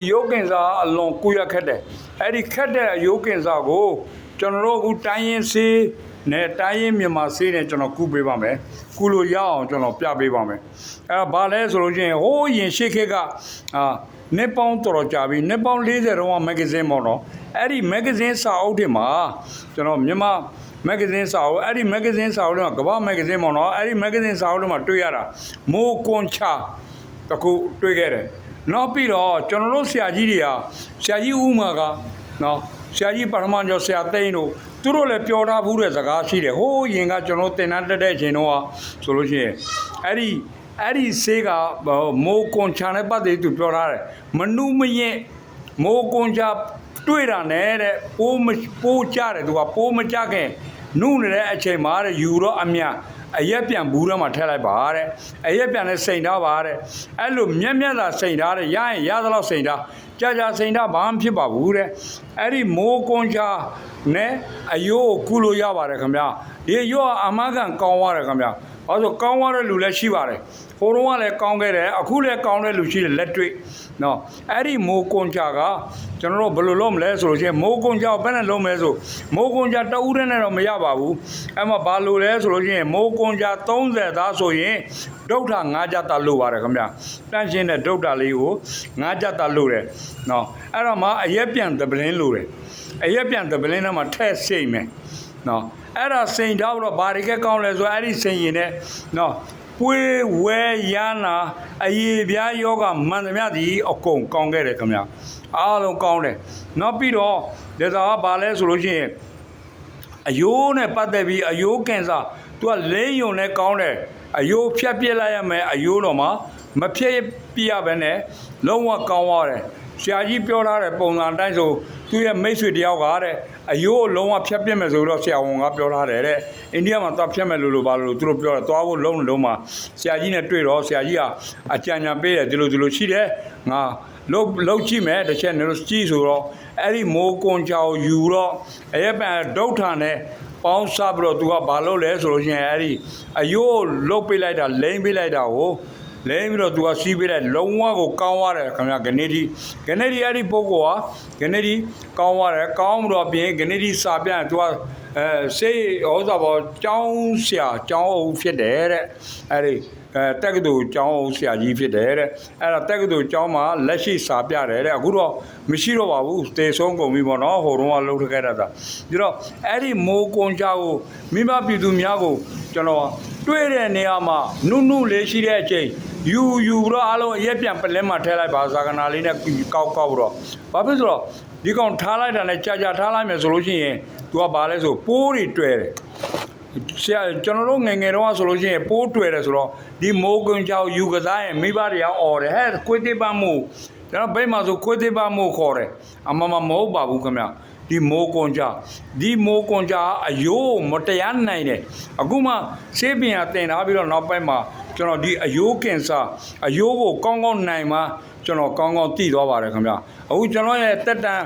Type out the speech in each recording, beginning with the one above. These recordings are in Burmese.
ရုပ်ကင်စာအလွန်ကိုရခက်တယ်အဲ့ဒီခက်တဲ့ရုပ်ကင်စာကိုကျွန်တော်တို့အခုတိုင်းရင်းစေးနဲ့တိုင်းရင်းမြန်မာစေးနဲ့ကျွန်တော်ကုပေးပါမယ်ကုလို့ရအောင်ကျွန်တော်ပြပေးပါမယ်အဲ့ဒါဘာလဲဆိုလို့ချင်းဟိုးရင်ရှေ့ခေတ်ကနှစ်ပေါင်းတော်ကြာပြီနှစ်ပေါင်း40တုန်းကမဂ္ဂဇင်းပေါ့နော်အဲ့ဒီမဂ္ဂဇင်းစာအုပ်တွေမှာကျွန်တော်မြန်မာမဂ္ဂဇင်းစာအုပ်အဲ့ဒီမဂ္ဂဇင်းစာအုပ်တွေကကမ္ဘာမဂ္ဂဇင်းပေါ့နော်အဲ့ဒီမဂ္ဂဇင်းစာအုပ်တွေမှာတွေ့ရတာမိုးကွန်ချာတခုတွေ့ခဲ့တယ်နောက်ပြီးတော့ကျွန်တော်တို့ဆရာကြီးတွေကဆရာကြီးဦးမာကနော်ဆရာကြီးပထမကျော်ဆရာသိန်းတို့သူတို့လည်းပြောထားဘူးတဲ့စကားရှိတယ်ဟိုးရင်ကကျွန်တော်တင်တန်းတက်တဲ့အချိန်တော့ဆိုလို့ရှိရင်အဲ့ဒီဆေးကမိုးကွန်ချာနဲ့ပတ်သက်သူပြောထားတယ်မနုမရင်မိုးကွန်ချာတွေ့တာနဲ့တဲ့ပိုးကြတယ်သူကပိုးမကြခင်နုနေတဲ့အချိန်မှာတဲ့ယူတော့အမြအရက်ပြန်ဘူးတော့မှထည့်လိုက်ပါတဲ့အရက်ပြန်နဲ့စိန်ထားပါတဲ့အဲ့လိုမျက်သာစိန်ထားတဲ့ရရင်ရသလောက်စိန်ထားကြာစိန်ထားဘာမှဖြစ်ပါဘူးတဲ့အဲ့ဒီမိုးကွန်ချာနဲ့အယိုးကိုကုလို့ရပါတယ်ခင်ဗျာဒီရောအမကန်ကောင်းသွားတယ်ခင်ဗျာဘာလို့ကောင်းသွားတဲ့လူလည်းရှိပါတယ်ဟိုတုန်းကလည်းကောင်းခဲ့တယ်အခုလည်းကောင်းတဲ့လူရှိတယ်လက်တွေ့နော်အဲ့ဒီမိုးကွန်ချာကကျွန်တော်တို့ဘယ်လိုလုပ်မလဲဆိုလို့ရှိရင်မိုးကွန်ချာကိုဘယ်နဲ့လုပ်မလဲဆိုမိုးကွန်ချာတဦးတည်းနဲ့တော့မရပါဘူးအဲ့မှာဘာလို့လဲဆိုလို့ရှိရင်မိုးကွန်ချာ30သားဆိုရင်ဒုဋ္ဌ9ကြက်သားလို့ပါတယ်ခင်ဗျာတန့်ရှင်းတဲ့ဒုဋ္ဌလေးကို9ကြက်သားလို့တယ်နော်အဲ့တော့မှအရက်ပြန်တပလင်းလို့တယ်အရက်ပြန်တပလင်းထဲမှာထည့်စိမ့်မယ်နော်အဲ့ဒါစိန်ထားတော့ဘာတွေကကောင်းလဲဆိုအဲ့ဒီစိန်ရင်နဲ့နော်ပွေးဝဲရနာအယေပြားယောဂမှန်သမျှဒီအကုန်ကောင်းခဲ့တယ်ခင်ဗျာအားလုံးကောင်းတယ်နောက်ပြီးတော့ဒါသာကဘာလဲဆိုလို့ရှိရင်အယိုးနဲ့ပတ်သက်ပြီးအယိုးကင်ဆာသူကလိမ့်ယုံနဲ့ကောင်းတယ်အယိုးဖြတ်ပြစ်လိုက်ရမယ်အယိုးတော့မှမဖြတ်ပြရဘဲနဲ့လုံးဝကောင်းသွားတယ်ဆရာကြီးပြောထားတဲ့ပုံစံအတိုင်းဆိုသူရဲ့မိတ်ဆွေတယောက်ကတဲ့အယိုးလုံးဝဖြတ်ပြစ်မယ်ဆိုတော့ဆရာဝန်ကပြောထားတယ်တဲ့အိန္ဒိယမှာသွားဖြတ်မယ်လို့ပါလို့သူတို့ပြောတယ်သွားဖို့လုံးမှာဆရာကြီးနဲ့တွေ့တော့ဆရာကြီးကအကြံဉာဏ်ပေးတယ်ဒီလိုရှိတယ်ငါလုတ်ကြည့်မယ်တစ်ချက်နေလို့ကြည့်ဆိုတော့အဲ့ဒီမိုးကွန်ချာကိုယူတော့အရက်ပန်ဒုဋ္ဌာနဲ့ပေါင်းစားပြီးတော့သူကဘာလုပ်လဲဆိုလို့ရှိရင်အဲ့ဒီအယိုးလုတ်ပေးလိုက်တာလိမ့်ပေးလိုက်တာကိုလဲပြီးတော့သူကစီးပေးလိုက်လုံးဝကိုကောင်းသွားတယ်ခင်ဗျာကနေဒီအဲ့ဒီပုဂ္ဂိုလ်ကကနေဒီကောင်းသွားတယ်ကောင်းပြီးတော့ပြင်ကနေဒီစာပြန်သူကစေးဟောစားပေါ်ကျောင်းဆရာကျောင်းအုပ်ဖြစ်တယ်တဲ့အဲ့ဒီတက္ကသိုလ်ကျောင်းအုပ်ဆရာကြီးဖြစ်တယ်တဲ့အဲ့ဒါတက္ကသိုလ်ကျောင်းမှာလက်ရှိစာပြတယ်တဲ့အခုတော့မရှိတော့ပါဘူးတေဆုံးကုန်ပြီပေါ့နော်ဟိုတုန်းကလှုပ်ထခဲ့တာဒါတော့အဲ့ဒီမိုးကွန်ချာကိုမိဘပြည်သူများကိုကျွန်တော်တွေ့တဲ့နေရာမှာနုလေးရှိတဲ့အချိန်ယူတော့အားလုံးအရက်ပြန်ပလဲမှာထဲလိုက်ပါဇာကနာလေးနဲ့ကောက်တော့ဘာဖြစ်ဆိုတော့ဒီကောင်ထားလိုက်တာနဲ့ကြာထားလိုက်မယ်ဆိုလို့ရှိရင်သူကဘာလဲဆိုပိုးတွေတွေ့တယ်ဆရာကျွန်တော်တို့ငယ်တော့ဆိုလို့ရှိရင်ပိုးတွေ့တယ်ဆိုတော့ဒီမိုးကွန်ချောက်ယူကစားရင်မိဘတွေကအော်တယ်ဟဲ့ခွေးသေးပါမို့ကျွန်တော်ဘိတ်မှာဆိုခွေးသေးပါမို့ခေါ်တယ်အမမဟုတ်ပါဘူးခင်ဗျဒီမိုးကွန်ချအယိုးမတရားနိုင်တယ်အခုမှဆေးပင်ကတင်ထားပြီးတော့နောက်ပိုင်းမှာကျွန်တော်ဒီအယိုးကင်ဆာအယိုးကိုကောင်းနိုင်မှာကျွန်တော်ကောင်းသိသွားပါတယ်ခင်ဗျအခုကျွန်တော်ရဲ့တက်တန်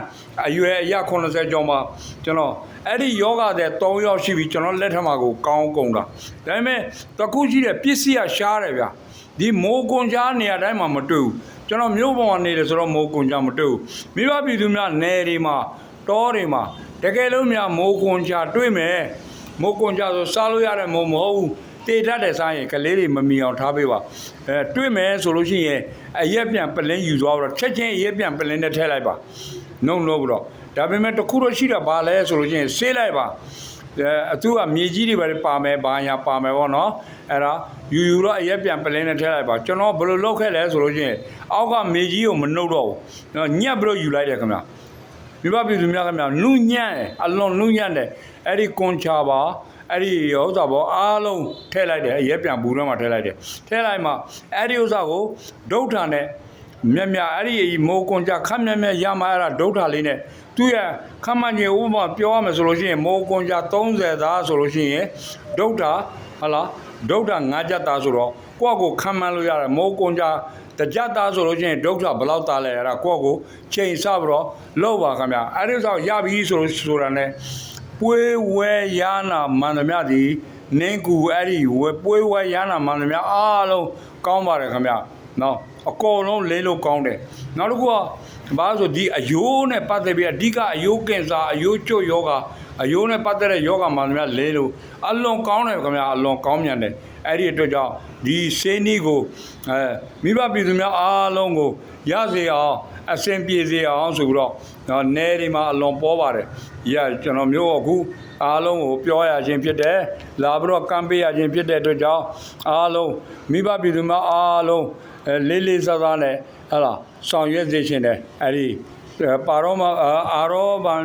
အရွယ်အရ80ကျော်မှာကျွန်တော်အဲ့ဒီယောဂတဲ့3ယောက်ရှိပြီကျွန်တော်လက်ထက်မှာကိုကောင်းကုန်တာဒါပေမဲ့တခုရှိတဲ့ပစ္စည်းကရှားတယ်ဗျဒီမိုးကွန်ချာနေရာတိုင်းမှာမတွေ့ဘူးကျွန်တော်မြို့ပေါ်မှာနေတယ်ဆိုတော့မိုးကွန်ချာမတွေ့ဘူးမိဘပြည်သူများနယ်တွေမှာတောတွေမှာတကယ်လို့များမိုးကွန်ချာတွေ့မယ်မိုးကွန်ချာဆိုစားလို့ရတဲ့မိုးမဟုတ်ဘူးတေတတ်တဲ့စားရင်ကလေးတွေမမီအောင်ထားပေးပါတွေ့မယ်ဆိုလို့ရှိရင်အရက်ပြန်ပလင်းယူသွားတော့ချက်ချင်းအရက်ပြန်ပလင်းနဲ့ထည့်လိုက်ပါနှုတ်လို့တော့ဒါပေမဲ့တခုတော့ရှိတာပါလဲဆိုလို့ရှိရင်ဆေးလိုက်ပါသူကမြေကြီးတွေပဲပါမယ်ဘာညာပါမယ်ပေါ့နော်အဲ့ဒါယူတော့အရက်ပြန်ပလင်းနဲ့ထည့်လိုက်ပါကျွန်တော်ဘယ်လိုလုပ်ခဲ့လဲဆိုလို့ရှိရင်အောက်ကမြေကြီးကိုမနှုတ်တော့ဘူးညက်ပြီးတော့ယူလိုက်တယ်ခင်ဗျမိဘပြည်သူများခင်ဗျနုညံ့တယ်အလွန်နုညံ့တယ်အဲ့ဒီကွန်ချာပါအဲ့ဒီဥစ္စာပေါ်အားလုံးထည့်လိုက်တယ်ရဲပြန်ဘူးထဲမှာထည့်လိုက်တယ်ထည့်လိုက်မှအဲ့ဒီဥစ္စာကိုဒုဋ္ဌာနဲ့မြအဲ့ဒီမိုးကွန်ချခမ်းမြရမှာအဲ့ဒါဒုဋ္ဌာလေးနဲ့သူရဲ့ခမ်းမကြီးဥပမာပြောရမယ်ဆိုလို့ရှိရင်မိုးကွန်ချ30သားဆိုလို့ရှိရင်ဒုဋ္ဌာဟုတ်လားဒုဋ္ဌာ9ကြက်သားဆိုတော့ကိုယ့်ကိုခမ်းမှန်းလို့ရတယ်မိုးကွန်ချတကြက်သားဆိုလို့ရှိရင်ဒုက္ခဘယ်လောက်သားလဲအဲ့ဒါကိုယ့်ကိုချိန်ဆပြီးတော့လောက်ပါခင်ဗျအဲ့ဒီဥစ္စာရပြီဆိုတာနဲ့ပွေးဝဲရနာမှန်သမျှဒီနင်းကူအဲ့ဒီပွေးဝဲရနာမှန်သမျှအားလုံးကောင်းပါတယ်ခင်ဗျနော်အကောလုံးလေးလို့ကောင်းတယ်နောက်တစ်ခုက ဘာလို့ဆိုဒီအယိုးနဲ့ပတ်သက်ပြီးအဓိကအယိုးကင်ဆာအယိုးကျွတ်ယောဂအယိုးနဲ့ပတ်သက်တဲ့ယောဂမှန်သမျှလဲလို့အလွန်ကောင်းတယ်ခင်ဗျာအလွန်ကောင်းမြန်တယ်အဲ့ဒီအတွက်ကြောင့်ဒီဆေးနီးကိုမိဘပြည်သူများအားလုံးကိုရစေအောင်အဆင်ပြေစေအောင်ဆိုပြီးတော့နေဒီမှာအလွန်ပေါ်ပါတယ်ရကျွန်တော်မျိုးအခုအားလုံးကိုပြောရခြင်းဖြစ်တယ်လာပြီးတော့ကမ်းပေးရခြင်းဖြစ်တဲ့အတွက်ကြောင့်အားလုံးမိဘပြည်သူများအားလုံးလေးလေးစားစားနဲ့ဟလာဆောင်ရွက်စေခြင်းတယ်အဲ့ဒီပါရောမအာရောဘန်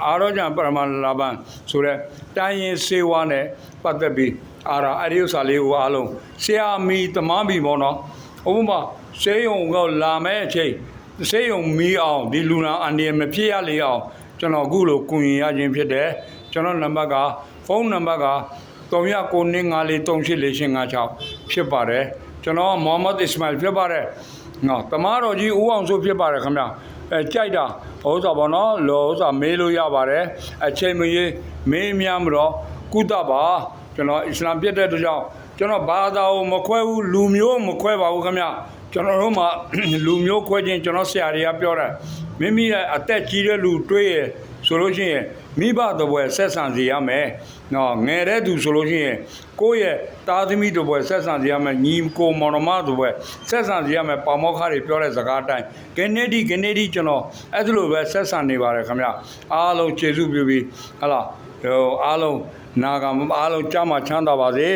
အာရောကြံပရမလာဘန်ဆိုတဲ့တိုင်းရင်စေဝါနဲ့ပတ်သက်ပြီးအဲ့ဒီဥစ္စာလေးကိုအားလုံးဆရာမီတမန်ပြီပေါ့နော်ဥပမာဆေးရုံကလာမဲ့အချိန်ဆေးရုံမီအောင်ဒီလူနာအန်ဒီမဖြစ်ရလေအောင်ကျွန်တော်အခုလိုကူညီရခြင်းဖြစ်တယ်ကျွန်တော်နံပါတ်ကဖုန်းနံပါတ်က3994384556ဖြစ်ပါတယ်ကျွန်တော်မိုဟာမက်အစ္စမာအီလ်ဖြစ်ပါတယ်နော်တမားတော်ကြီးဦးအောင်စိုးဖြစ်ပါတယ်ခင်ဗျကြိုက်တာဥစ္စာပေါ့နော်လောဥစ္စာမေးလို့ရပါတယ်အချိန်မရေးမေးများမတော့ကုသပါကျွန်တော်အစ္စလာမ်ပြည့်တဲ့အတွက်ကြောင့်ကျွန်တော်ဘာသာကိုမခွဲဘူးလူမျိုးမခွဲပါဘူးခင်ဗျကျွန်တော်တို့မှာလူမျိုးခွဲခြင်းကျွန်တော်ဆရာတွေကပြောတာမိမိရဲ့အသက်ကြီးတဲ့လူတွေးရဆိုလို့ရှိရင်မိဘတပွဲဆက်ဆံစီရမယ်နော်ငယ်တဲ့သူဆိုလို့ရှိရင်ကိုယ့်ရဲ့သားသမီးတပွဲဆက်ဆံစီရမယ်ညီကိုမောင်နှမတပွဲဆက်ဆံစီရမယ်ပေါမောခတွေပြောတဲ့စကားအတိုင်းကနေဒီကျွန်တော်အဲ့ဒါလိုပဲဆက်ဆံနေပါတယ်ခင်ဗျအားလုံးကျေးဇူးပြုပြီးဟလာအားလုံးနာဂံအားလုံးကြားမှာချမ်းသာပါစေ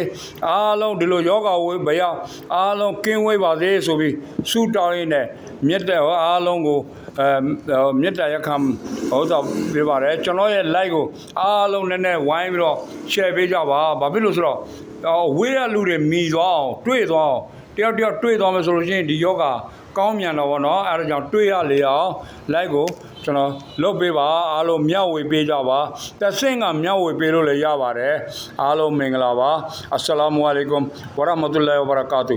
အားလုံးဒီလိုယောဂဝေးဘရောက်အားလုံးကင်းဝေးပါစေဆိုပြီးဆုတောင်းရင်းနဲ့မြတ်တဲ့အားလုံးကိုမြတ်တရခံဟောတော့ပြပါတယ်ကျွန်တော်ရဲ့ like ကိုအားလုံးနဲ့ဝိုင်းပြီးတော့ share ပေးကြပါဘာဖြစ်လို့ဆိုတော့ဝေးရလူတွေမိသွားအောင်တွေ့သွားအောင်တယောက်တွေ့သွားမယ်ဆိုလို့ရှိရင်ဒီယောဂကောင်းမြန်တော့ဗောနော်အဲဒါကြောင့်တွေ့ရလေအောင် like ကိုကျွန်တော်လုပ်ပေးပါအားလုံးမျှဝေပေးကြပါတစ်ဆင့်ကမျှဝေပေးလို့လည်းရပါတယ်အားလုံးမင်္ဂလာပါအစ္စလာမုအလိုင်ကွမ်ဝရဟ်မတုလာဟ်ဝဘရကာတူ